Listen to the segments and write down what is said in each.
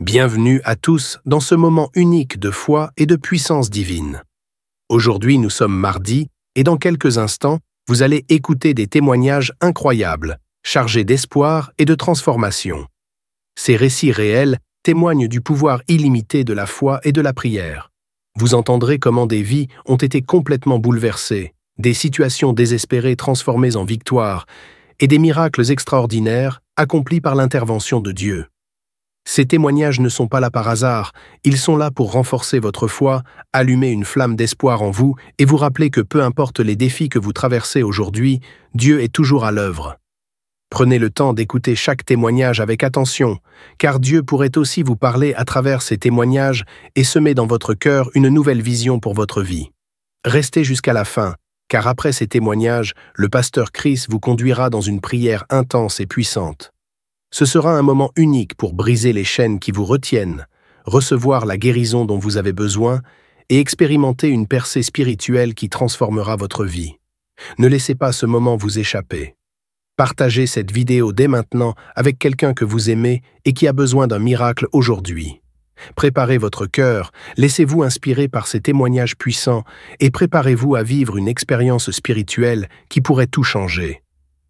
Bienvenue à tous dans ce moment unique de foi et de puissance divine. Aujourd'hui, nous sommes mardi et dans quelques instants, vous allez écouter des témoignages incroyables, chargés d'espoir et de transformation. Ces récits réels témoignent du pouvoir illimité de la foi et de la prière. Vous entendrez comment des vies ont été complètement bouleversées, des situations désespérées transformées en victoire et des miracles extraordinaires accomplis par l'intervention de Dieu. Ces témoignages ne sont pas là par hasard, ils sont là pour renforcer votre foi, allumer une flamme d'espoir en vous et vous rappeler que peu importe les défis que vous traversez aujourd'hui, Dieu est toujours à l'œuvre. Prenez le temps d'écouter chaque témoignage avec attention, car Dieu pourrait aussi vous parler à travers ces témoignages et semer dans votre cœur une nouvelle vision pour votre vie. Restez jusqu'à la fin, car après ces témoignages, le pasteur Chris vous conduira dans une prière intense et puissante. Ce sera un moment unique pour briser les chaînes qui vous retiennent, recevoir la guérison dont vous avez besoin et expérimenter une percée spirituelle qui transformera votre vie. Ne laissez pas ce moment vous échapper. Partagez cette vidéo dès maintenant avec quelqu'un que vous aimez et qui a besoin d'un miracle aujourd'hui. Préparez votre cœur, laissez-vous inspirer par ces témoignages puissants et préparez-vous à vivre une expérience spirituelle qui pourrait tout changer.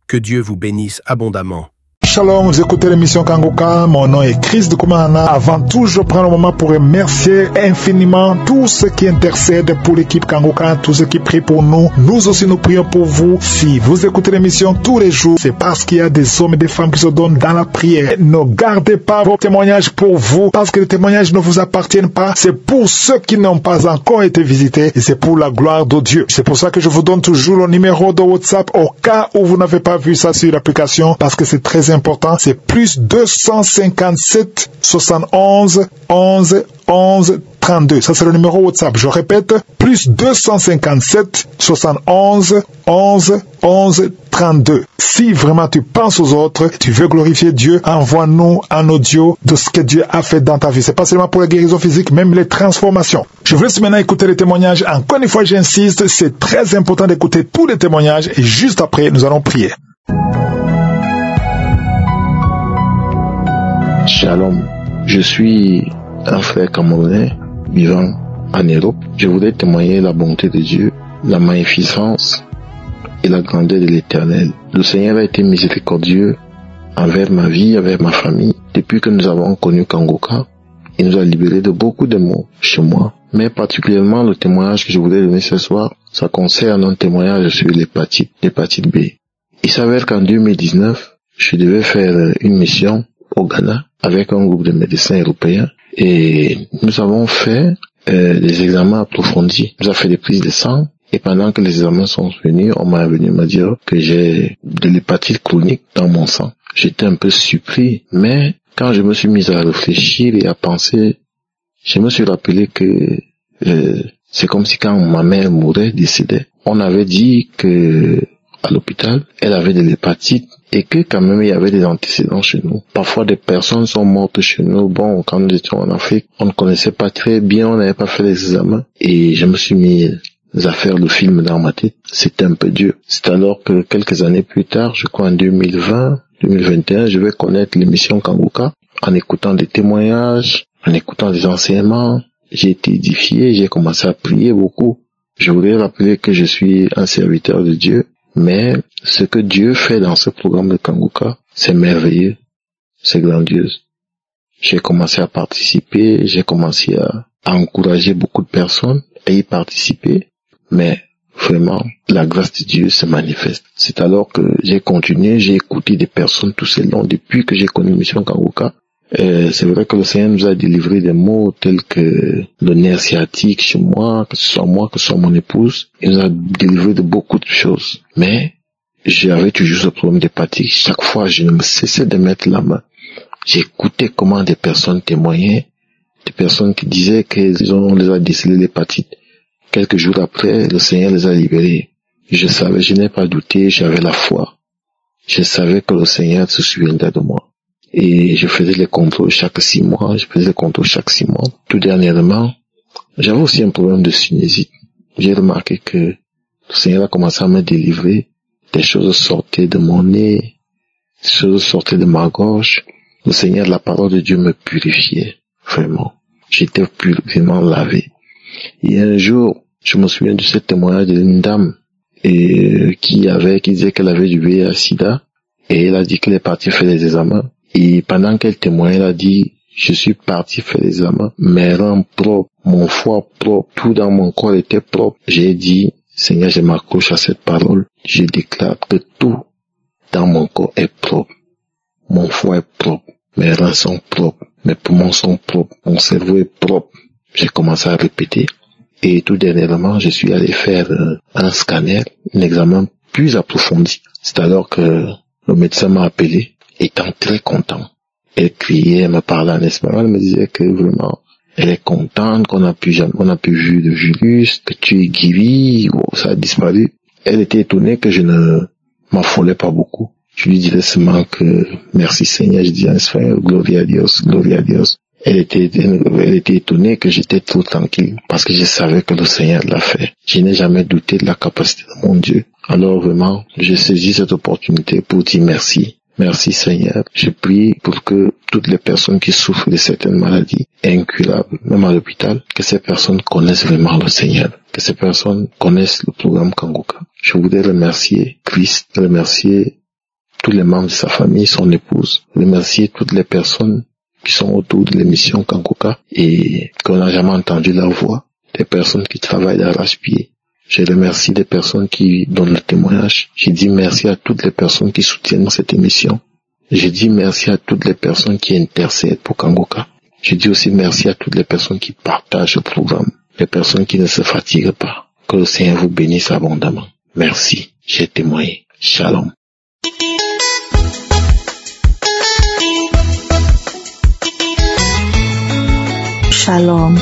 Que Dieu vous bénisse abondamment. Shalom, vous écoutez l'émission Kangoka, mon nom est Chris de Koumana. Avant tout, je prends le moment pour remercier infiniment tous ceux qui intercèdent pour l'équipe Kangoka, tous ceux qui prient pour nous. Nous aussi, nous prions pour vous. Si vous écoutez l'émission tous les jours, c'est parce qu'il y a des hommes et des femmes qui se donnent dans la prière. Ne gardez pas vos témoignages pour vous, parce que les témoignages ne vous appartiennent pas. C'est pour ceux qui n'ont pas encore été visités et c'est pour la gloire de Dieu. C'est pour ça que je vous donne toujours le numéro de WhatsApp au cas où vous n'avez pas vu ça sur l'application, parce que c'est très important, c'est plus 257 71 11 11 32. Ça, c'est le numéro WhatsApp. Je répète, plus 257 71 11 11 32. Si vraiment tu penses aux autres, tu veux glorifier Dieu, envoie-nous un audio de ce que Dieu a fait dans ta vie. C'est pas seulement pour la guérison physique, même les transformations. Je vous laisse maintenant écouter les témoignages. Encore une fois, j'insiste, c'est très important d'écouter tous les témoignages et juste après, nous allons prier. Shalom, je suis un frère camerounais vivant en Europe. Je voudrais témoigner la bonté de Dieu, la magnificence et la grandeur de l'Éternel. Le Seigneur a été miséricordieux envers ma vie, envers ma famille. Depuis que nous avons connu Kangoka, il nous a libérés de beaucoup de maux chez moi. Mais particulièrement le témoignage que je voudrais donner ce soir, ça concerne un témoignage sur l'hépatite B. Il s'avère qu'en 2019, je devais faire une mission au Ghana avec un groupe de médecins européens et nous avons fait des examens approfondis. Nous avons fait des prises de sang et pendant que les examens sont venus, on m'a venu me dire que j'ai de l'hépatite chronique dans mon sang. J'étais un peu surpris, mais quand je me suis mis à réfléchir et à penser, je me suis rappelé que c'est comme si quand ma mère mourait, décédait, on avait dit que à l'hôpital, elle avait de l'hépatite et que quand même il y avait des antécédents chez nous. Parfois des personnes sont mortes chez nous. Bon, quand nous étions en Afrique, on ne connaissait pas très bien, on n'avait pas fait les examens et je me suis mis à faire le film dans ma tête. C'était un peu dur. C'est alors que quelques années plus tard, je crois en 2020, 2021, je vais connaître l'émission Kangoka en écoutant des témoignages, en écoutant des enseignements. J'ai été édifié, j'ai commencé à prier beaucoup. Je voudrais rappeler que je suis un serviteur de Dieu. Mais ce que Dieu fait dans ce programme de Kangoka, c'est merveilleux, c'est grandiose. J'ai commencé à participer, j'ai commencé à encourager beaucoup de personnes à y participer, mais vraiment, la grâce de Dieu se manifeste. C'est alors que j'ai continué, j'ai écouté des personnes tout ce long depuis que j'ai connu Mission Kangoka. C'est vrai que le Seigneur nous a délivré des mots tels que le nerf sciatique chez moi, que ce soit mon épouse. Il nous a délivré de beaucoup de choses. Mais j'avais toujours ce problème d'hépatite. Chaque fois, je ne me cessais de mettre la main. J'écoutais comment des personnes témoignaient, des personnes qui disaient qu'on les a décelé l'hépatite. Quelques jours après, le Seigneur les a libérés. Je savais, je n'ai pas douté, j'avais la foi. Je savais que le Seigneur se souviendrait de moi. Et je faisais les contrôles chaque 6 mois, Tout dernièrement, j'avais aussi un problème de sinusite. J'ai remarqué que le Seigneur a commencé à me délivrer. Des choses sortaient de mon nez, des choses sortaient de ma gorge. Le Seigneur, la parole de Dieu me purifiait. vraiment. J'étais vraiment lavé. Et un jour, je me souviens de ce témoignage d'une dame qui disait qu'elle avait du VIH/SIDA, et elle a dit qu'elle est partie faire des examens. Et pendant qu'elle témoignait, elle a dit, je suis parti faire des examens, mes reins propres, mon foie propre, tout dans mon corps était propre. J'ai dit, Seigneur, je m'accroche à cette parole. Je déclare que tout dans mon corps est propre. Mon foie est propre, mes reins sont propres, mes poumons sont propres, mon cerveau est propre. J'ai commencé à répéter. Et tout dernièrement, je suis allé faire un scanner, un examen plus approfondi. C'est alors que le médecin m'a appelé, étant très content. Elle criait, elle me parlait en espagnol, elle me disait que vraiment, elle est contente qu'on a pu vu le virus, que tu es guéri, ça a disparu. Elle était étonnée que je ne m'affolais pas beaucoup. Je lui disais seulement que merci Seigneur, je dis en espagnol, gloria a Dios, gloria a Dios. Elle était étonnée que j'étais trop tranquille parce que je savais que le Seigneur l'a fait. Je n'ai jamais douté de la capacité de mon Dieu. Alors vraiment, j'ai saisi cette opportunité pour dire merci. Merci Seigneur. Je prie pour que toutes les personnes qui souffrent de certaines maladies incurables, même à l'hôpital, que ces personnes connaissent vraiment le Seigneur. Que ces personnes connaissent le programme Kangoka. Je voudrais remercier Christ, remercier tous les membres de sa famille, son épouse, remercier toutes les personnes qui sont autour de l'émission Kangoka et qu'on n'a jamais entendu leur voix, des personnes qui travaillent d'arrache-pied. Je remercie des personnes qui donnent le témoignage. Je dis merci à toutes les personnes qui soutiennent cette émission. Je dis merci à toutes les personnes qui intercèdent pour Kangoka. Je dis aussi merci à toutes les personnes qui partagent le programme, les personnes qui ne se fatiguent pas. Que le Seigneur vous bénisse abondamment. Merci. J'ai témoigné. Shalom. Shalom,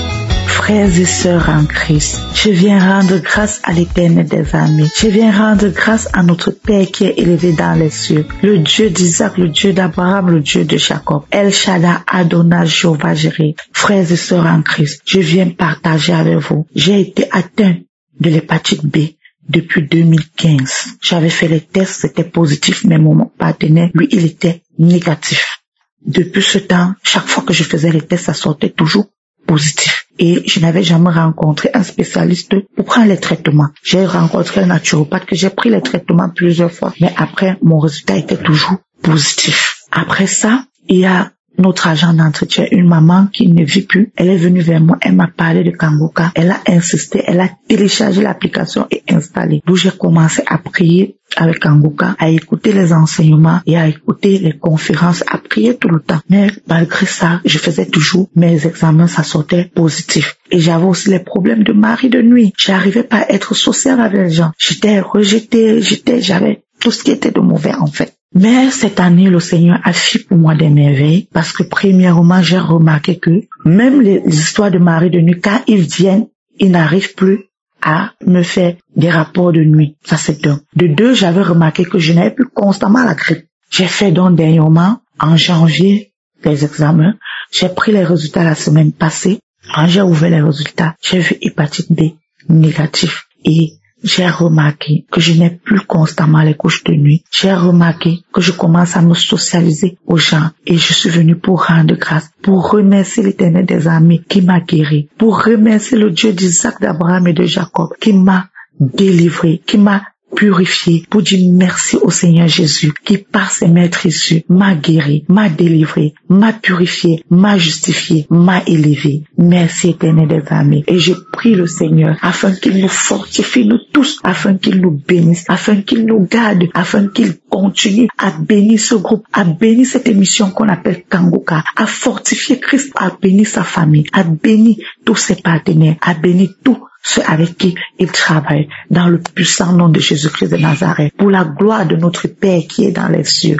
frères et sœurs en Christ. Je viens rendre grâce à l'Éternel des armées. Je viens rendre grâce à notre Père qui est élevé dans les cieux, le Dieu d'Isaac, le Dieu d'Abraham, le Dieu de Jacob. El Shaddai, Adonai, Jéhovah Jireh. Frères et sœurs en Christ, je viens partager avec vous. J'ai été atteint de l'hépatite B depuis 2015. J'avais fait les tests, c'était positif, mais mon partenaire, lui, il était négatif. Depuis ce temps, chaque fois que je faisais les tests, ça sortait toujours positif. Et je n'avais jamais rencontré un spécialiste pour prendre les traitements. J'ai rencontré un naturopathe que j'ai pris les traitements plusieurs fois, mais après, mon résultat était toujours positif. Après ça, il y a notre agent d'entretien, une maman qui ne vit plus. Elle est venue vers moi, elle m'a parlé de Kangoka. Elle a insisté, elle a téléchargé l'application et installé. D'où j'ai commencé à prier avec Kangoka, à écouter les enseignements et à écouter les conférences, à prier tout le temps. Mais malgré ça, je faisais toujours mes examens, ça sortait positif. Et j'avais aussi les problèmes de mari de nuit. J'arrivais pas à être sociale avec les gens. J'étais rejetée, j'avais tout ce qui était de mauvais en fait. Mais cette année, le Seigneur a fait pour moi des merveilles parce que premièrement, j'ai remarqué que même les histoires de mari de nuit, quand ils viennent, ils n'arrivent plus à me faire des rapports de nuit. Ça, c'est un. De deux, j'avais remarqué que je n'avais plus constamment la grippe. J'ai fait donc dernièrement, en janvier, les examens. J'ai pris les résultats la semaine passée. Quand j'ai ouvert les résultats, j'ai vu hépatite B négatif et j'ai remarqué que je n'ai plus constamment les couches de nuit. J'ai remarqué que je commence à me socialiser aux gens et je suis venu pour rendre grâce, pour remercier l'Éternel des armées qui m'a guéri, pour remercier le Dieu d'Isaac, d'Abraham et de Jacob qui m'a délivré, qui m'a purifié, pour dire merci au Seigneur Jésus qui par ses maîtres Jésus m'a guéri, m'a délivré, m'a purifié, m'a justifié, m'a élevé. Merci Éternel des armées. Et je prie le Seigneur afin qu'il nous fortifie nous tous, afin qu'il nous bénisse, afin qu'il nous garde, afin qu'il continue à bénir ce groupe, à bénir cette émission qu'on appelle Kangoka, à fortifier Christ, à bénir sa famille, à bénir tous ses partenaires, à bénir tous ceux avec qui il travaille, dans le puissant nom de Jésus-Christ de Nazareth, pour la gloire de notre Père qui est dans les cieux.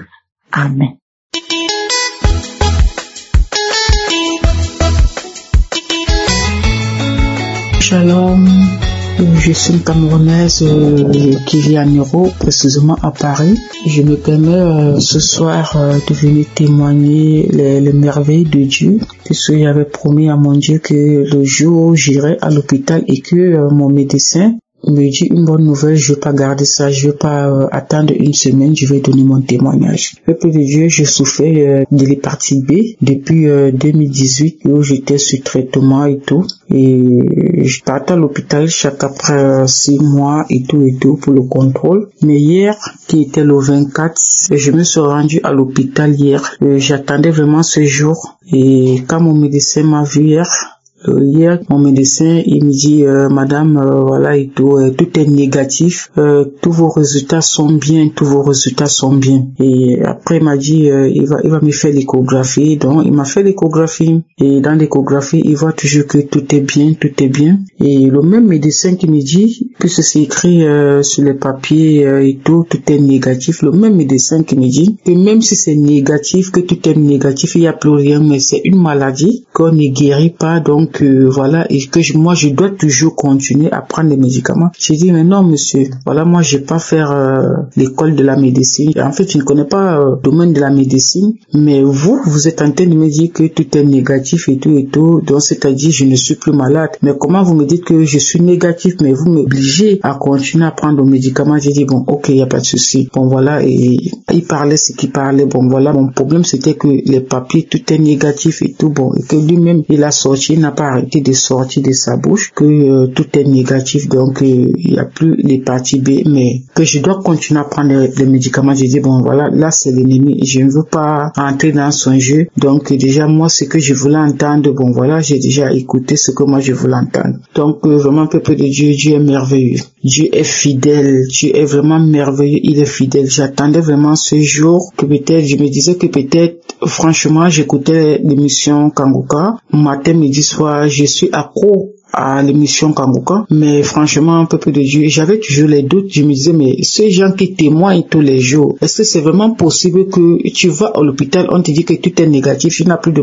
Amen. Shalom, je suis une Camerounaise qui vit à Niro, précisément à Paris. Je me permets ce soir de venir témoigner les merveilles de Dieu, puisque j'avais promis à mon Dieu que le jour où j'irai à l'hôpital et que mon médecin me dit une bonne nouvelle, je vais pas garder ça, je vais pas attendre une semaine, je vais donner mon témoignage. Peuple de Dieu, je souffrais de l'hépatite B depuis 2018 où j'étais sur traitement et tout. Et je partais à l'hôpital chaque après 6 mois et tout pour le contrôle. Mais hier, qui était le 24, je me suis rendu à l'hôpital hier. J'attendais vraiment ce jour. Et quand mon médecin m'a vu hier, mon médecin, il me dit, madame, voilà et tout est négatif, tous vos résultats sont bien, Et après, il m'a dit, il va me faire l'échographie. Donc, il m'a fait l'échographie. Et dans l'échographie, il voit toujours que tout est bien. Et le même médecin qui me dit, puisque c'est écrit sur les papiers et tout est négatif, le même médecin qui me dit que même si c'est négatif, que tout est négatif, il n'y a plus rien, mais c'est une maladie qu'on ne guérit pas, donc voilà, et que moi je dois toujours continuer à prendre les médicaments. J'ai dit mais non monsieur, voilà, moi je vais pas faire l'école de la médecine. En fait, je ne connais pas le domaine de la médecine, mais vous êtes en train de me dire que tout est négatif et tout, donc c'est-à-dire je ne suis plus malade. Mais comment vous me dites que je suis négatif, mais vous m'obligez à continuer à prendre le médicament? J'ai dit bon, ok, il n'y a pas de souci. Bon voilà, et il parlait ce qu'il parlait. Bon voilà, mon problème c'était que les papiers, tout est négatif et tout, bon, et que lui-même il a sorti, il n'a pas arrêté de sortir de sa bouche que tout est négatif, donc il n'y a plus l'hépatite B, mais que je dois continuer à prendre les médicaments. J'ai dit bon voilà, là c'est l'ennemi, je ne veux pas entrer dans son jeu. Donc déjà moi ce que je voulais entendre, bon voilà, j'ai déjà écouté ce que moi je voulais entendre. Donc vraiment, peuple de Dieu, Dieu est merveilleux, Dieu est fidèle, Dieu est vraiment merveilleux, il est fidèle. J'attendais vraiment ce jour que peut-être, je me disais que peut-être, franchement, j'écoutais l'émission Kangoka matin, midi, soir, je suis accro à l'émission Kangoka, mais franchement, peuple de Dieu, j'avais toujours les doutes. Je me disais, mais ces gens qui témoignent tous les jours, est-ce que c'est vraiment possible que tu vas à l'hôpital, on te dit que tout est négatif, tu n'as plus de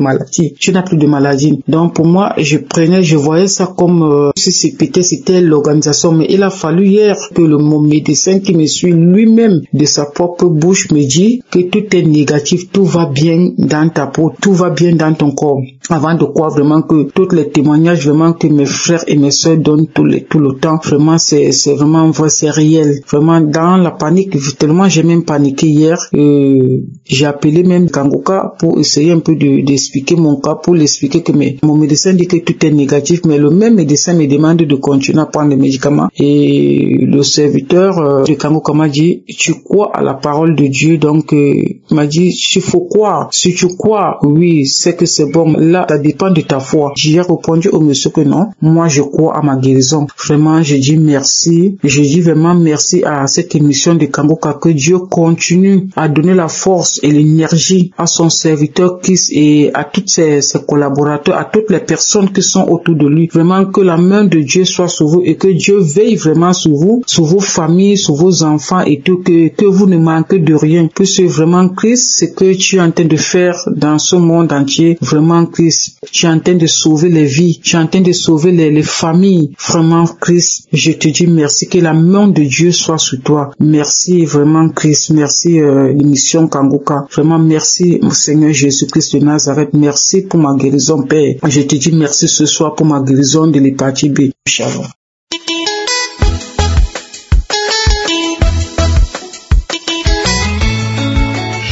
maladie, donc pour moi, je voyais ça comme si c'était l'organisation, mais il a fallu hier que mon médecin qui me suit lui-même de sa propre bouche me dit que tout est négatif, tout va bien dans ta peau, tout va bien dans ton corps, avant de croire vraiment que tous les témoignages vraiment que mes frères et mes soeurs donnent tout le temps, vraiment c'est vraiment vrai, c'est réel. Vraiment dans la panique, tellement j'ai même paniqué hier, j'ai appelé même Kangoka pour essayer un peu d'expliquer mon cas, pour l'expliquer que mon médecin dit que tout est négatif, mais le même médecin me demande de continuer à prendre les médicaments. Et le serviteur de Kangoka m'a dit, tu crois à la parole de Dieu? Donc il m'a dit, il faut croire. Si tu crois, oui, c'est que c'est bon. Là, ça dépend de ta foi. J'ai répondu au monsieur que non, moi je crois à ma guérison. Vraiment, je dis merci. Je dis vraiment merci à cette émission de Kangoka, que Dieu continue à donner la force et l'énergie à son serviteur Chris et à tous ses collaborateurs, à toutes les personnes qui sont autour de lui. Vraiment que la main de Dieu soit sur vous et que Dieu veille vraiment sur vous, sur vos familles, sur vos enfants et tout, que vous ne manquez de rien. Puisque vraiment Chris, ce que tu es en train de faire dans ce monde entier, vraiment Chris, tu es en train de sauver les vies, tu es en train de sauver les familles. Vraiment Chris, je te dis merci, que la main de Dieu soit sur toi. Merci vraiment Chris, merci l'émission Kangoka. Vraiment merci mon Seigneur Jésus-Christ de Nazareth, merci pour ma guérison Père. Je te dis merci ce soir pour ma guérison de l'hépatite B. Shalom.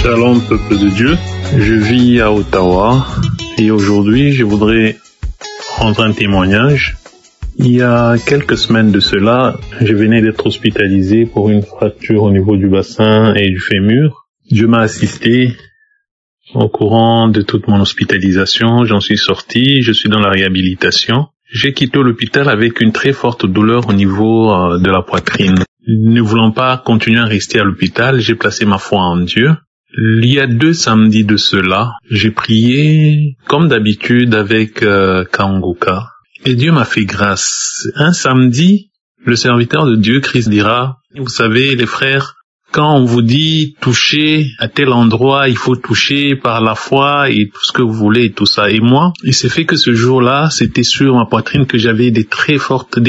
Shalom peuple de Dieu, je vis à Ottawa et aujourd'hui je voudrais rendre un témoignage. Il y a quelques semaines de cela, je venais d'être hospitalisé pour une fracture au niveau du bassin et du fémur. Dieu m'a assisté au courant de toute mon hospitalisation, j'en suis sorti, je suis dans la réhabilitation. J'ai quitté l'hôpital avec une très forte douleur au niveau de la poitrine. Ne voulant pas continuer à rester à l'hôpital, j'ai placé ma foi en Dieu. Il y a 2 samedis de cela, j'ai prié comme d'habitude avec Kangoka. Et Dieu m'a fait grâce. Un samedi, le serviteur de Dieu, Christ, dira, vous savez, les frères, quand on vous dit toucher à tel endroit, il faut toucher par la foi et tout ce que vous voulez et tout ça. Et moi, il s'est fait que ce jour-là, c'était sur ma poitrine que j'avais des très fortes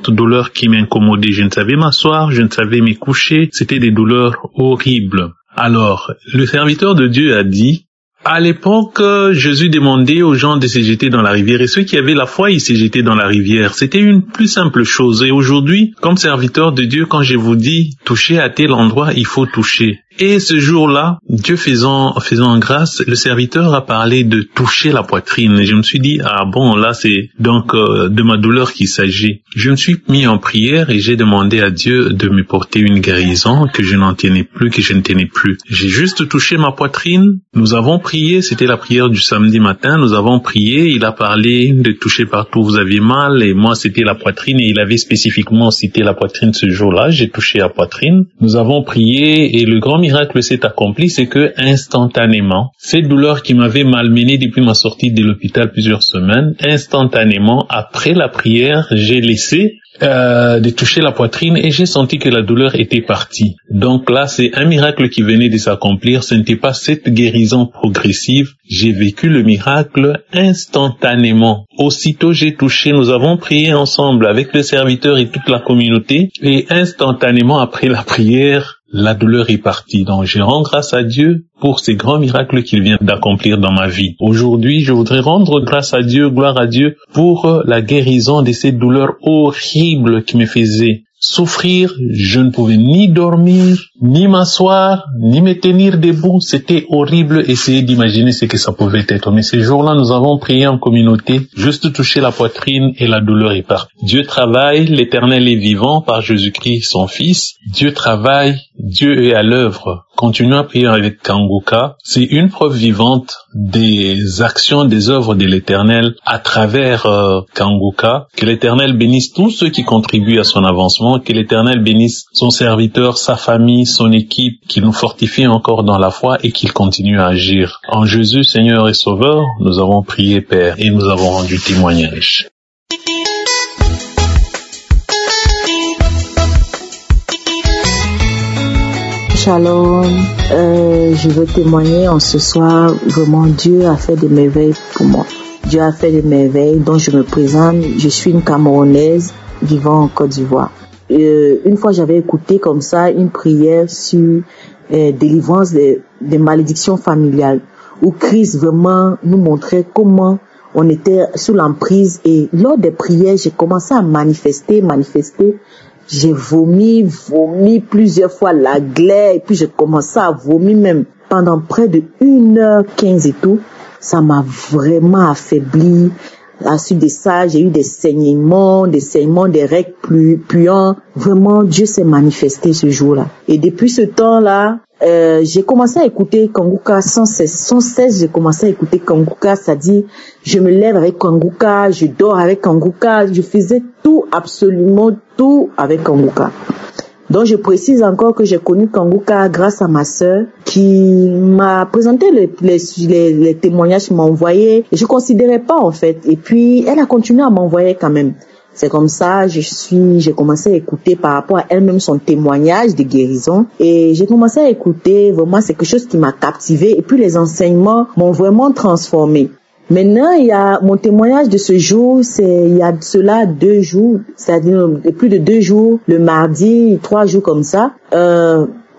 douleurs qui m'incommodaient. Je ne savais m'asseoir, je ne savais me coucher. C'était des douleurs horribles. Alors, le serviteur de Dieu a dit, À l'époque, Jésus demandait aux gens de se jeter dans la rivière et ceux qui avaient la foi, ils se jetaient dans la rivière. C'était une plus simple chose. Et aujourd'hui, comme serviteur de Dieu, quand je vous dis toucher à tel endroit, il faut toucher. Et ce jour-là, Dieu faisant grâce, le serviteur a parlé de toucher la poitrine. Et je me suis dit, ah bon, là c'est donc de ma douleur qu'il s'agit. Je me suis mis en prière et j'ai demandé à Dieu de me porter une guérison que je n'en tenais plus, que je ne tenais plus. J'ai juste touché ma poitrine. Nous avons prié, c'était la prière du samedi matin. Nous avons prié, il a parlé de toucher partout où vous aviez mal et moi c'était la poitrine et il avait spécifiquement cité la poitrine ce jour-là. J'ai touché la poitrine. Nous avons prié et le grand miracle s'est accompli, c'est que instantanément, cette douleur qui m'avait malmené depuis ma sortie de l'hôpital plusieurs semaines, instantanément, après la prière, j'ai laissé de toucher la poitrine et j'ai senti que la douleur était partie. Donc là, c'est un miracle qui venait de s'accomplir. Ce n'était pas cette guérison progressive. J'ai vécu le miracle instantanément. Aussitôt j'ai touché, nous avons prié ensemble avec le serviteur et toute la communauté et instantanément après la prière, la douleur est partie. Donc je rends grâce à Dieu pour ces grands miracles qu'il vient d'accomplir dans ma vie. Aujourd'hui, je voudrais rendre grâce à Dieu, gloire à Dieu, pour la guérison de cette douleur horrible qui me faisait souffrir. Je ne pouvais ni dormir, ni m'asseoir, ni me tenir debout. C'était horrible. Essayez d'imaginer ce que ça pouvait être. Mais ces jours-là, nous avons prié en communauté, juste toucher la poitrine et la douleur est partie. Dieu travaille, l'Éternel est vivant par Jésus-Christ, son Fils. Dieu travaille, Dieu est à l'œuvre. Continuons à prier avec Kanguka. C'est une preuve vivante des actions, des œuvres de l'Éternel à travers Kanguka. Que l'Éternel bénisse tous ceux qui contribuent à son avancement. Que l'Éternel bénisse son serviteur, sa famille, son équipe, qu'il nous fortifie encore dans la foi et qu'il continue à agir. En Jésus, Seigneur et Sauveur, nous avons prié, Père, et nous avons rendu témoignage. Shalom, je veux témoigner en ce soir. Vraiment, Dieu a fait des merveilles pour moi. Dieu a fait des merveilles dont je me présente. Je suis une Camerounaise vivant en Côte d'Ivoire. Une fois, j'avais écouté comme ça une prière sur délivrance des malédictions familiales, où Christ vraiment nous montrait comment on était sous l'emprise. Et lors des prières, j'ai commencé à manifester. J'ai vomi plusieurs fois la glaire et puis j'ai commencé à vomir même pendant près de 1h15 et tout. Ça m'a vraiment affaibli. À la suite de ça, j'ai eu des saignements, des règles puants. Vraiment, Dieu s'est manifesté ce jour-là. Et depuis ce temps-là, j'ai commencé à écouter Kanguka sans cesse, j'ai commencé à écouter Kanguka, c'est-à-dire, je me lève avec Kanguka, je dors avec Kanguka, je faisais tout, absolument tout avec Kanguka. Donc, je précise encore que j'ai connu Kanguka grâce à ma sœur qui m'a présenté les témoignages qu'elle m'a envoyés. Je considérais pas, en fait. Et puis, elle a continué à m'envoyer quand même. C'est comme ça, j'ai commencé à écouter par rapport à elle-même son témoignage de guérison. Et j'ai commencé à écouter, vraiment, c'est quelque chose qui m'a captivé. Et puis, les enseignements m'ont vraiment transformé. Maintenant, il y a mon témoignage de ce jour, il y a cela 2 jours, c'est-à-dire plus de 2 jours, le mardi, 3 jours comme ça.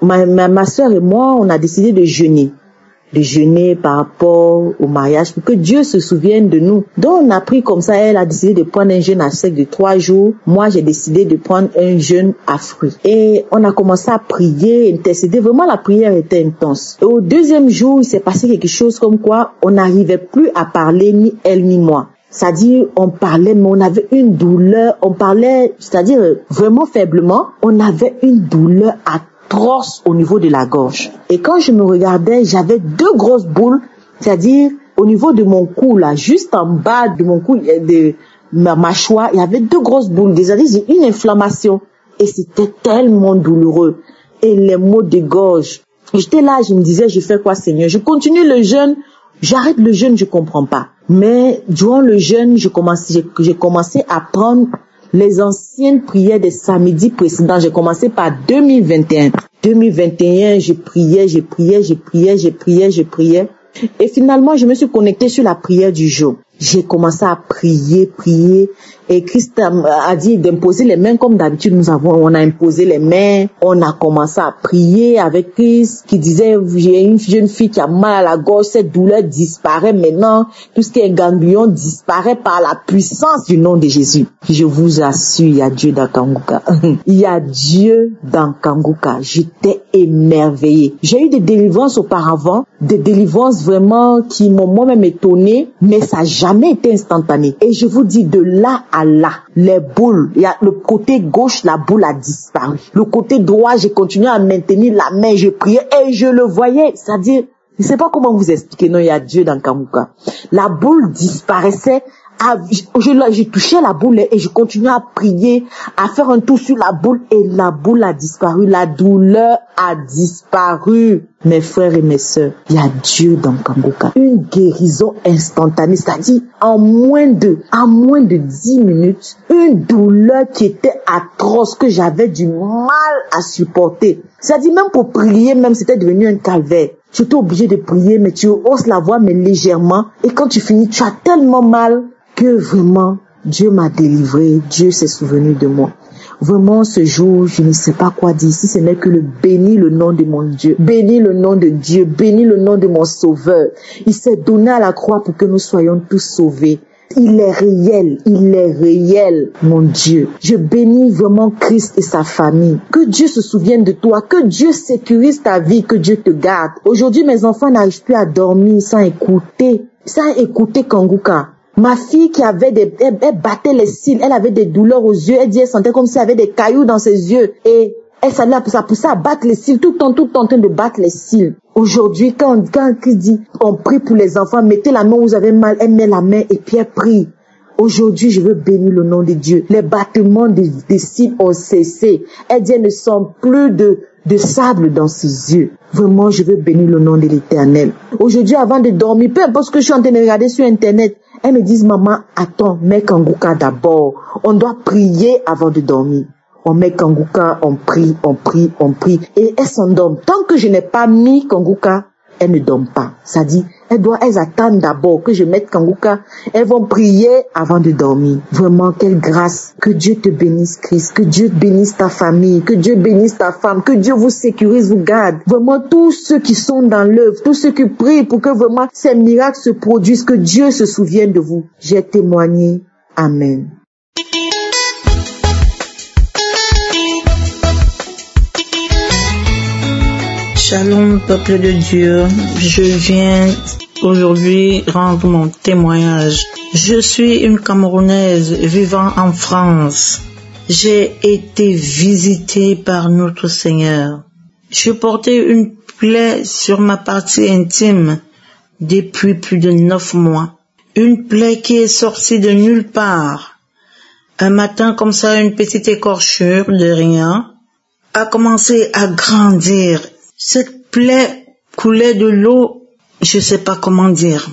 Ma soeur et moi, on a décidé de jeûner par rapport au mariage pour que Dieu se souvienne de nous. Donc on a pris comme ça, elle a décidé de prendre un jeûne à sec de 3 jours. Moi, j'ai décidé de prendre un jeûne à fruits. Et on a commencé à prier, intercéder. Vraiment, la prière était intense. Et au 2e jour, il s'est passé quelque chose comme quoi on n'arrivait plus à parler, ni elle ni moi. C'est-à-dire, on parlait, mais on avait une douleur. On parlait, c'est-à-dire vraiment faiblement. On avait une douleur atroce au niveau de la gorge. Et quand je me regardais, j'avais 2 grosses boules, c'est-à-dire au niveau de mon cou, là, juste en bas de mon cou, de ma mâchoire, il y avait 2 grosses boules. C'est-à-dire, j'ai une inflammation. Et c'était tellement douloureux. Et les maux de gorge. J'étais là, je me disais, je fais quoi, Seigneur? Je continue le jeûne, j'arrête le jeûne, je comprends pas. Mais durant le jeûne, j'ai commencé à prendre les anciennes prières des samedis précédents. J'ai commencé par 2021. 2021, je priais. Et finalement, je me suis connectée sur la prière du jour. J'ai commencé à prier. Et Christ a dit d'imposer les mains comme d'habitude on a imposé les mains. On a commencé à prier avec Christ qui disait j'ai une jeune fille qui a mal à la gorge, cette douleur disparaît maintenant. Tout ce qui est ganglion disparaît par la puissance du nom de Jésus. Je vous assure, il y a Dieu dans Kanguka. Il y a Dieu dans Kanguka. J'étais émerveillée. J'ai eu des délivrances auparavant, des délivrances vraiment qui m'ont moi-même étonnée, mais ça n'a jamais été instantané. Et je vous dis, de là à là, les boules, il y a le côté gauche, la boule a disparu. Le côté droit, j'ai continué à maintenir la main, je priais et je le voyais. C'est-à-dire, je ne sais pas comment vous expliquer, non, il y a Dieu dans Kanguka. La boule disparaissait. J'ai touché la boule et je continuais à prier, à faire un tour sur la boule et la boule a disparu, la douleur a disparu. Mes frères et mes sœurs, il y a Dieu dans Kanguka. Une guérison instantanée, c'est-à-dire en moins de 10 minutes, une douleur qui était atroce, que j'avais du mal à supporter. C'est-à-dire même pour prier, même c'était devenu un calvaire. Tu étais obligé de prier, mais tu hausses la voix, mais légèrement. Et quand tu finis, tu as tellement mal que vraiment, Dieu m'a délivré. Dieu s'est souvenu de moi. Vraiment, ce jour, je ne sais pas quoi dire. Si ce n'est que bénis le nom de mon Dieu. Bénis le nom de Dieu. Bénis le nom de mon Sauveur. Il s'est donné à la croix pour que nous soyons tous sauvés. Il est réel, mon Dieu. Je bénis vraiment Christ et sa famille. Que Dieu se souvienne de toi, que Dieu sécurise ta vie, que Dieu te garde. Aujourd'hui, mes enfants n'arrivent plus à dormir sans écouter Kanguka. Ma fille qui avait elle battait les cils, elle avait des douleurs aux yeux, elle sentait comme s'il y avait des cailloux dans ses yeux et ça poussait à battre les cils, tout en train de battre les cils. Aujourd'hui, quand Christ dit, on prie pour les enfants, mettez la main où vous avez mal, elle met la main et puis elle prie. Aujourd'hui, je veux bénir le nom de Dieu. Les battements des cils ont cessé. Elle dit, elles ne sont plus de sable dans ses yeux. Vraiment, je veux bénir le nom de l'Éternel. Aujourd'hui, avant de dormir, peu importe ce que je suis en train de regarder sur Internet, elles me disent, maman, attends, mets Kanguka d'abord. On doit prier avant de dormir. On met Kanguka, on prie. Et elles s'endorment. Tant que je n'ai pas mis Kanguka, elles ne dorment pas. Ça dit, elles attendent d'abord que je mette Kanguka. Elles vont prier avant de dormir. Vraiment, quelle grâce. Que Dieu te bénisse, Christ. Que Dieu bénisse ta famille. Que Dieu bénisse ta femme. Que Dieu vous sécurise, vous garde. Vraiment, tous ceux qui sont dans l'œuvre, tous ceux qui prient pour que vraiment ces miracles se produisent, que Dieu se souvienne de vous. J'ai témoigné. Amen. Shalom, peuple de Dieu. Je viens aujourd'hui rendre mon témoignage. Je suis une Camerounaise vivant en France. J'ai été visitée par notre Seigneur. Je portais une plaie sur ma partie intime depuis plus de 9 mois. Une plaie qui est sortie de nulle part. Un matin, comme ça, une petite écorchure de rien a commencé à grandir. Cette plaie coulait de l'eau, je sais pas comment dire.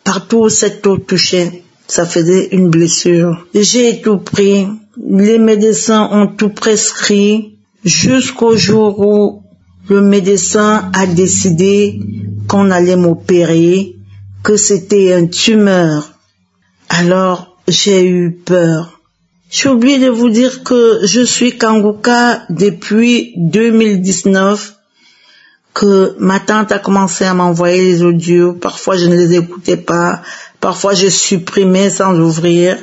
Partout où cette eau touchait, ça faisait une blessure. J'ai tout pris, les médecins ont tout prescrit, jusqu'au jour où le médecin a décidé qu'on allait m'opérer, que c'était un tumeur. Alors, j'ai eu peur. J'ai oublié de vous dire que je suis Kanguka depuis 2019, que ma tante a commencé à m'envoyer les audios. Parfois, je ne les écoutais pas. Parfois, je supprimais sans ouvrir.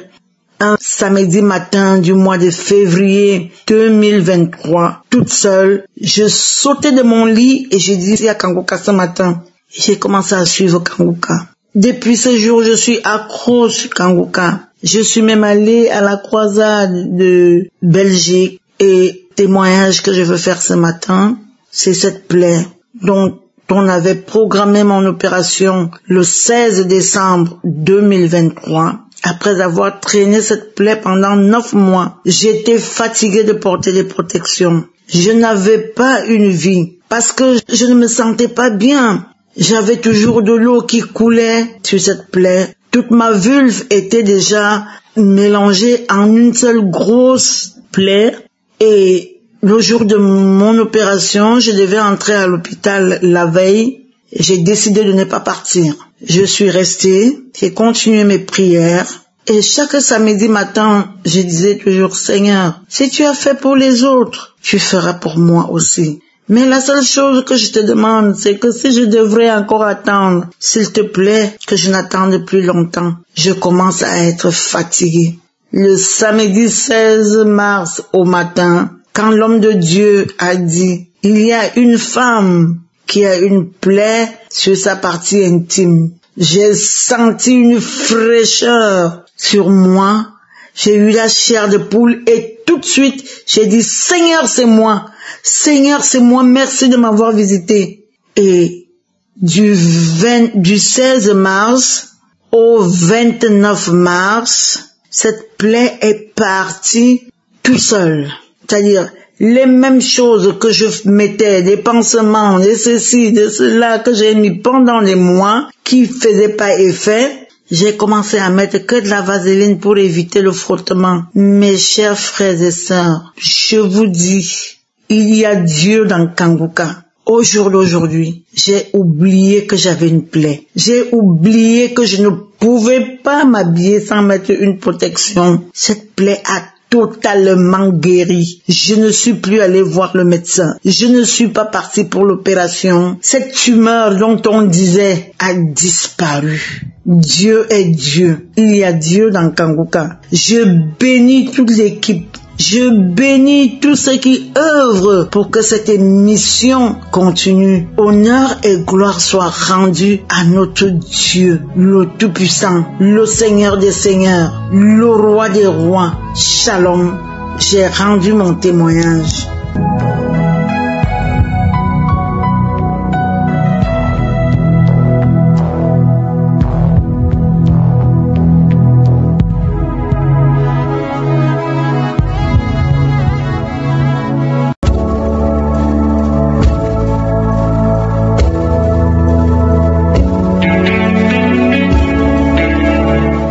Un samedi matin du mois de février 2023, toute seule, je sautais de mon lit et j'ai dit à Kanguka ce matin. J'ai commencé à suivre Kanguka. Depuis ce jour, je suis accro sur Kanguka. Je suis même allée à la croisade de Belgique et témoignage que je veux faire ce matin, c'est cette plaie dont on avait programmé mon opération le 16 décembre 2023. Après avoir traîné cette plaie pendant 9 mois, j'étais fatiguée de porter des protections. Je n'avais pas une vie parce que je ne me sentais pas bien. J'avais toujours de l'eau qui coulait sur cette plaie. Toute ma vulve était déjà mélangée en une seule grosse plaie et le jour de mon opération, je devais entrer à l'hôpital la veille. J'ai décidé de ne pas partir. Je suis restée, j'ai continué mes prières. Et chaque samedi matin, je disais toujours, Seigneur, si tu as fait pour les autres, tu feras pour moi aussi. Mais la seule chose que je te demande, c'est que si je devrais encore attendre, s'il te plaît, que je n'attende plus longtemps. Je commence à être fatiguée. Le samedi 16 mars au matin, quand l'homme de Dieu a dit, il y a une femme qui a une plaie sur sa partie intime. J'ai senti une fraîcheur sur moi. J'ai eu la chair de poule et tout de suite, j'ai dit, Seigneur, c'est moi. Seigneur, c'est moi. Merci de m'avoir visité. Et du 16 mars au 29 mars, cette plaie est partie tout seule. C'est-à-dire, les mêmes choses que je mettais, des pansements, de ceci, de cela, que j'ai mis pendant les mois, qui faisaient pas effet, j'ai commencé à mettre que de la vaseline pour éviter le frottement. Mes chers frères et sœurs, je vous dis, il y a Dieu dans Kanguka. Au jour d'aujourd'hui, j'ai oublié que j'avais une plaie. J'ai oublié que je ne pouvais pas m'habiller sans mettre une protection. Cette plaie a totalement guéri. Je ne suis plus allé voir le médecin. Je ne suis pas parti pour l'opération. Cette tumeur dont on disait a disparu. Dieu est Dieu. Il y a Dieu dans Kanguka. Je bénis toute l'équipe. Je bénis tous ceux qui œuvrent pour que cette émission continue. Honneur et gloire soient rendus à notre Dieu, le Tout-Puissant, le Seigneur des Seigneurs, le Roi des Rois. Shalom, j'ai rendu mon témoignage.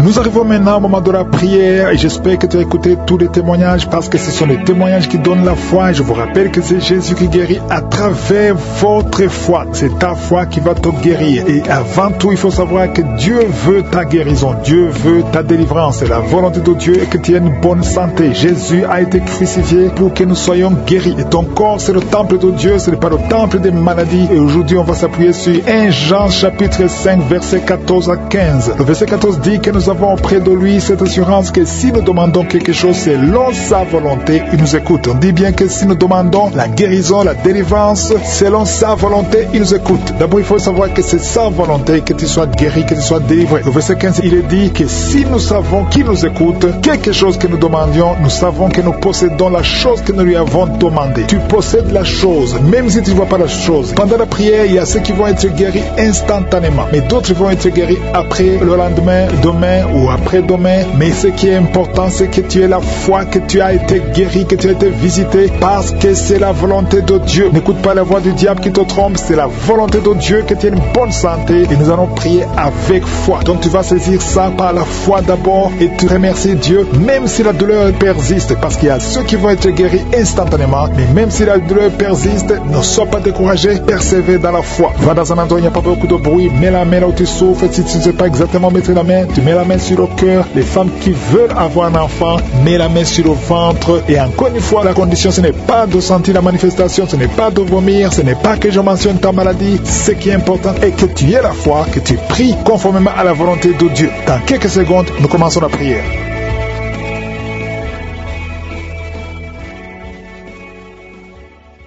Nous arrivons maintenant au moment de la prière et j'espère que tu as écouté tous les témoignages parce que ce sont les témoignages qui donnent la foi. Et je vous rappelle que c'est Jésus qui guérit à travers votre foi. C'est ta foi qui va te guérir. Et avant tout, il faut savoir que Dieu veut ta guérison. Dieu veut ta délivrance. C'est la volonté de Dieu et que tu aies une bonne santé. Jésus a été crucifié pour que nous soyons guéris. Et ton corps, c'est le temple de Dieu. Ce n'est pas le temple des maladies. Et aujourd'hui, on va s'appuyer sur 1 Jean chapitre 5, verset 14 à 15. Le verset 14 dit que nous avons auprès de lui cette assurance que si nous demandons quelque chose selon sa volonté, il nous écoute. On dit bien que si nous demandons la guérison, la délivrance, selon sa volonté, il nous écoute. D'abord, il faut savoir que c'est sa volonté que tu sois guéri, que tu sois délivré. Le verset 15, il est dit que si nous savons qu'il nous écoute, quelque chose que nous demandions, nous savons que nous possédons la chose que nous lui avons demandé. Tu possèdes la chose, même si tu ne vois pas la chose. Pendant la prière, il y a ceux qui vont être guéris instantanément, mais d'autres vont être guéris après le lendemain, demain ou après-demain. Mais ce qui est important, c'est que tu aies la foi, que tu as été guéri, que tu as été visité, parce que c'est la volonté de Dieu. N'écoute pas la voix du diable qui te trompe, c'est la volonté de Dieu que tu aies une bonne santé et nous allons prier avec foi. Donc tu vas saisir ça par la foi d'abord et tu remercies Dieu, même si la douleur persiste, parce qu'il y a ceux qui vont être guéris instantanément, mais même si la douleur persiste, ne sois pas découragé, persévère dans la foi. Va dans un endroit où il n'y a pas beaucoup de bruit, mets la main là où tu souffres. Si tu ne sais pas exactement mettre la main, tu mets la main sur le cœur. Les femmes qui veulent avoir un enfant, mets la main sur le ventre. Et encore une fois, la condition, ce n'est pas de sentir la manifestation, ce n'est pas de vomir, ce n'est pas que je mentionne ta maladie. Ce qui est important est que tu aies la foi, que tu pries conformément à la volonté de Dieu. Dans quelques secondes, nous commençons la prière.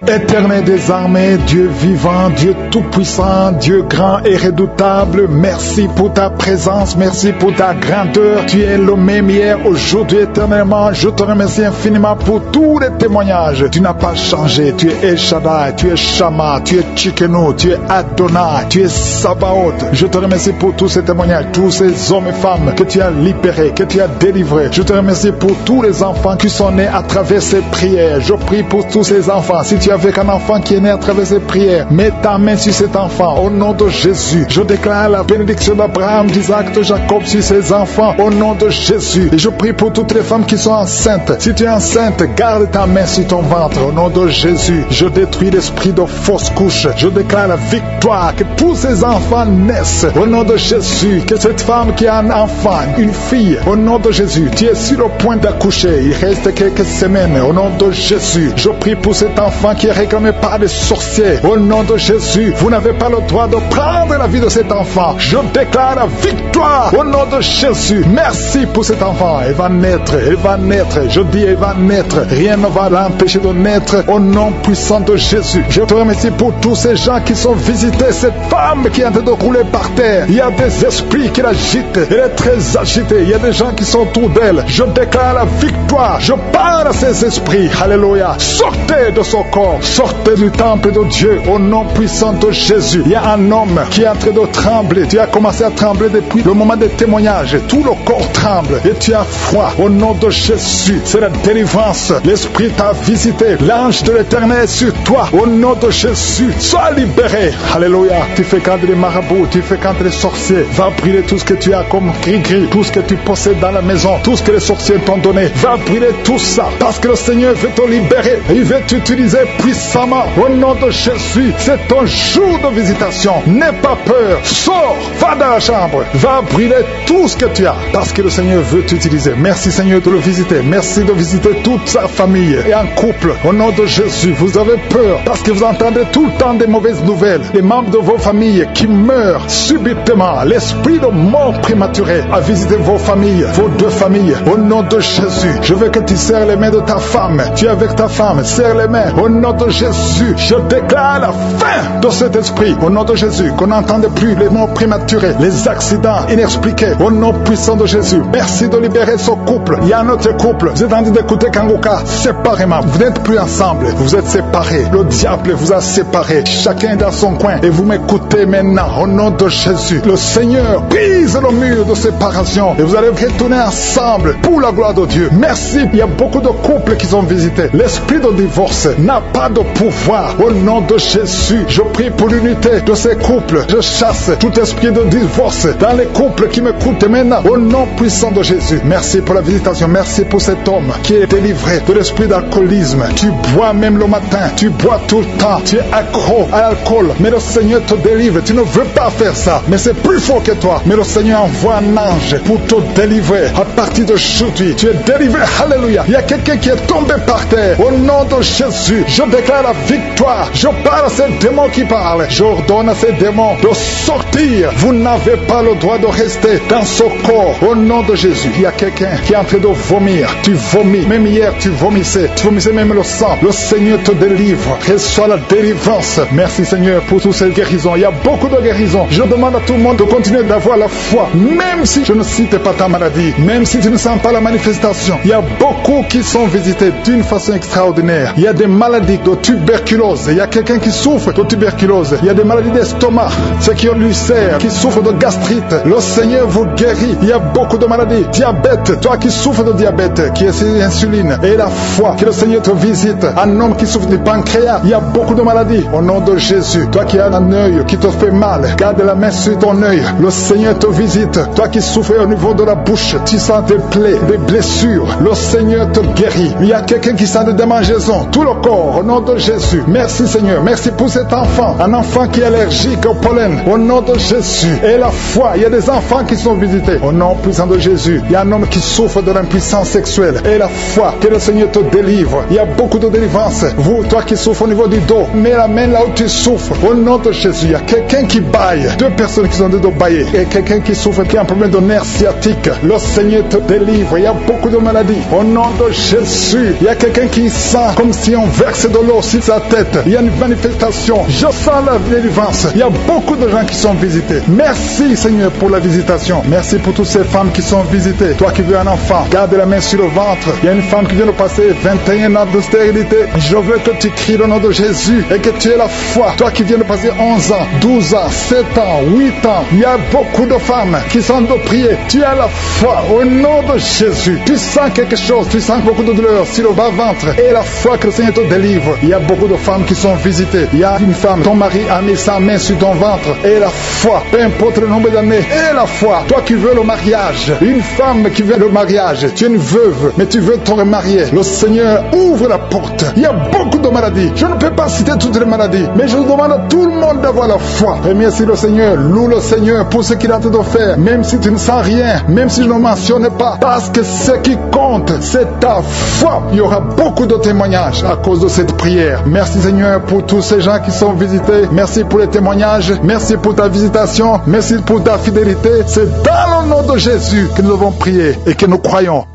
Éternel des armées, Dieu vivant, Dieu tout-puissant, Dieu grand et redoutable, merci pour ta présence, merci pour ta grandeur. Tu es le même hier, aujourd'hui, éternellement. Je te remercie infiniment pour tous les témoignages. Tu n'as pas changé. Tu es El Shaddai, tu es Shama, tu es Tsidkenu, tu es Adonai, tu es Sabaoth. Je te remercie pour tous ces témoignages, tous ces hommes et femmes que tu as libérés, que tu as délivrés. Je te remercie pour tous les enfants qui sont nés à travers ces prières. Je prie pour tous ces enfants. Si tu as avec un enfant qui est né à travers ces prières. Mets ta main sur cet enfant au nom de Jésus. Je déclare la bénédiction d'Abraham, d'Isaac, de Jacob sur ses enfants au nom de Jésus. Et je prie pour toutes les femmes qui sont enceintes. Si tu es enceinte, garde ta main sur ton ventre au nom de Jésus. Je détruis l'esprit de fausse couche. Je déclare la victoire, que tous ces enfants naissent au nom de Jésus. Que cette femme qui a un enfant, une fille, au nom de Jésus, tu es sur le point d'accoucher. Il reste quelques semaines au nom de Jésus. Je prie pour cet enfant qui est réclamé par des sorciers au nom de Jésus. Vous n'avez pas le droit de prendre la vie de cet enfant. Je déclare la victoire au nom de Jésus. Merci pour cet enfant. Elle va naître, elle va naître. Je dis elle va naître. Rien ne va l'empêcher de naître au nom puissant de Jésus. Je te remercie pour tous ces gens qui sont visités. Cette femme qui est en train de rouler par terre. Il y a des esprits qui l'agitent. Elle est très agitée. Il y a des gens qui sont autour d'elle. Je déclare la victoire. Je parle à ces esprits. Alléluia. Sortez de son corps. Sortez du temple de Dieu au nom puissant de Jésus. Il y a un homme qui est en train de trembler. Tu as commencé à trembler depuis le moment des témoignages. Tout le corps tremble et tu as froid. Au nom de Jésus, c'est la délivrance. L'Esprit t'a visité. L'ange de l'Éternel est sur toi. Au nom de Jésus, sois libéré. Alléluia. Tu fais quand les marabouts, tu fais quand les sorciers. Va brûler tout ce que tu as comme gris-gris, tout ce que tu possèdes dans la maison, tout ce que les sorciers t'ont donné. Va brûler tout ça parce que le Seigneur veut te libérer. Il veut t'utiliser puissamment. Au nom de Jésus, c'est ton jour de visitation. N'aie pas peur. Sors, va dans la chambre. Va brûler tout ce que tu as parce que le Seigneur veut t'utiliser. Merci Seigneur de le visiter. Merci de visiter toute sa famille et en couple. Au nom de Jésus, vous avez peur parce que vous entendez tout le temps des mauvaises nouvelles. Les membres de vos familles qui meurent subitement. L'esprit de mort prématurée a visité vos familles, vos deux familles. Au nom de Jésus, je veux que tu serres les mains de ta femme. Tu es avec ta femme, serre les mains. Au nom de Jésus, je déclare la fin de cet esprit. Au nom de Jésus, qu'on n'entende plus les morts prématurées, les accidents inexpliqués. Au nom puissant de Jésus, merci de libérer ce couple. Il y a un autre couple. Vous êtes en train d'écouter Kangoka séparément. Vous n'êtes plus ensemble. Vous êtes séparés. Le diable vous a séparés. Chacun dans son coin. Et vous m'écoutez maintenant. Au nom de Jésus, le Seigneur brise le mur de séparation. Et vous allez retourner ensemble pour la gloire de Dieu. Merci. Il y a beaucoup de couples qui sont visités. L'esprit de divorce n'a pas de pouvoir. Au nom de Jésus, je prie pour l'unité de ces couples. Je chasse tout esprit de divorce dans les couples qui m'écoutent maintenant. Au nom puissant de Jésus. Merci pour la visitation. Merci pour cet homme qui est délivré de l'esprit d'alcoolisme. Tu bois même le matin. Tu bois tout le temps. Tu es accro à l'alcool. Mais le Seigneur te délivre. Tu ne veux pas faire ça. Mais c'est plus fort que toi. Mais le Seigneur envoie un ange pour te délivrer. À partir d'aujourd'hui, tu es délivré. Alléluia. Il y a quelqu'un qui est tombé par terre. Au nom de Jésus, je déclare la victoire. Je parle à ces démons qui parlent. J'ordonne à ces démons de sortir. Vous n'avez pas le droit de rester dans ce corps. Au nom de Jésus, il y a quelqu'un qui est en train de vomir. Tu vomis. Même hier, tu vomissais. Tu vomissais même le sang. Le Seigneur te délivre. Reçois la délivrance. Merci Seigneur pour toutes ces guérisons. Il y a beaucoup de guérisons. Je demande à tout le monde de continuer d'avoir la foi. Même si je ne cite pas ta maladie. Même si tu ne sens pas la manifestation. Il y a beaucoup qui sont visités d'une façon extraordinaire. Il y a des maladies de tuberculose. Il y a quelqu'un qui souffre de tuberculose. Il y a des maladies d'estomac. Ceux qui ont l'ulcère, qui souffrent de gastrite. Le Seigneur vous guérit. Il y a beaucoup de maladies. Diabète. Toi qui souffres de diabète, qui est sur l'insuline. Et la foi. Que le Seigneur te visite. Un homme qui souffre du pancréas. Il y a beaucoup de maladies. Au nom de Jésus. Toi qui as un œil qui te fait mal. Garde la main sur ton œil. Le Seigneur te visite. Toi qui souffres au niveau de la bouche. Tu sens des plaies, des blessures. Le Seigneur te guérit. Il y a quelqu'un qui sent des démangeaisons. Tout le corps. Au nom de Jésus. Merci Seigneur. Merci pour cet enfant. Un enfant qui est allergique au pollen. Au nom de Jésus. Et la foi. Il y a des enfants qui sont visités. Au nom puissant de Jésus. Il y a un homme qui souffre de l'impuissance sexuelle. Et la foi. Que le Seigneur te délivre. Il y a beaucoup de délivrance. Vous, toi qui souffres au niveau du dos. Mets la main là où tu souffres. Au nom de Jésus. Il y a quelqu'un qui baille. Deux personnes qui sont en train de bailler. Et quelqu'un qui souffre, qui a un problème de nerf sciatique. Le Seigneur te délivre. Il y a beaucoup de maladies. Au nom de Jésus. Il y a quelqu'un qui sent comme si on verse de l'eau sur sa tête. Il y a une manifestation. Je sens la délivrance. Il y a beaucoup de gens qui sont visités. Merci Seigneur pour la visitation. Merci pour toutes ces femmes qui sont visitées. Toi qui veux un enfant, garde la main sur le ventre. Il y a une femme qui vient de passer 21 ans de stérilité. Je veux que tu cries le nom de Jésus et que tu aies la foi. Toi qui viens de passer 11 ans, 12 ans, 7 ans, 8 ans. Il y a beaucoup de femmes qui sont de prier. Tu as la foi au nom de Jésus. Tu sens quelque chose. Tu sens beaucoup de douleur sur le bas-ventre. Et la foi que le Seigneur te délivre. veuve. Il y a beaucoup de femmes qui sont visitées. Il y a une femme, ton mari a mis sa main sur ton ventre. Et la foi, peu importe le nombre d'années, et la foi. Toi qui veux le mariage, une femme qui veut le mariage, tu es une veuve, mais tu veux te remarier. Le Seigneur ouvre la porte. Il y a beaucoup de maladies. Je ne peux pas citer toutes les maladies, mais je demande à tout le monde d'avoir la foi. Remercie le Seigneur, loue le Seigneur pour ce qu'il est en train de faire, même si tu ne sens rien, même si je ne mentionne pas, parce que ce qui compte, c'est ta foi. Il y aura beaucoup de témoignages à cause de cette prière. Merci Seigneur pour tous ces gens qui sont visités. Merci pour les témoignages. Merci pour ta visitation. Merci pour ta fidélité. C'est dans le nom de Jésus que nous devons prier et que nous croyons.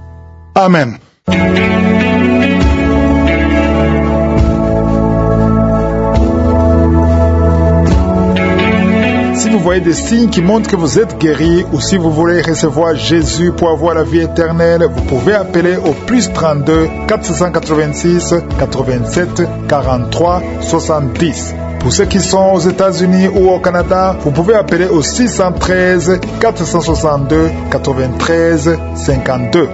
Amen. Si vous voyez des signes qui montrent que vous êtes guéri, ou si vous voulez recevoir Jésus pour avoir la vie éternelle, vous pouvez appeler au plus 32 486 87 43 70. Pour ceux qui sont aux États-Unis ou au Canada, vous pouvez appeler au 613 462 93 52.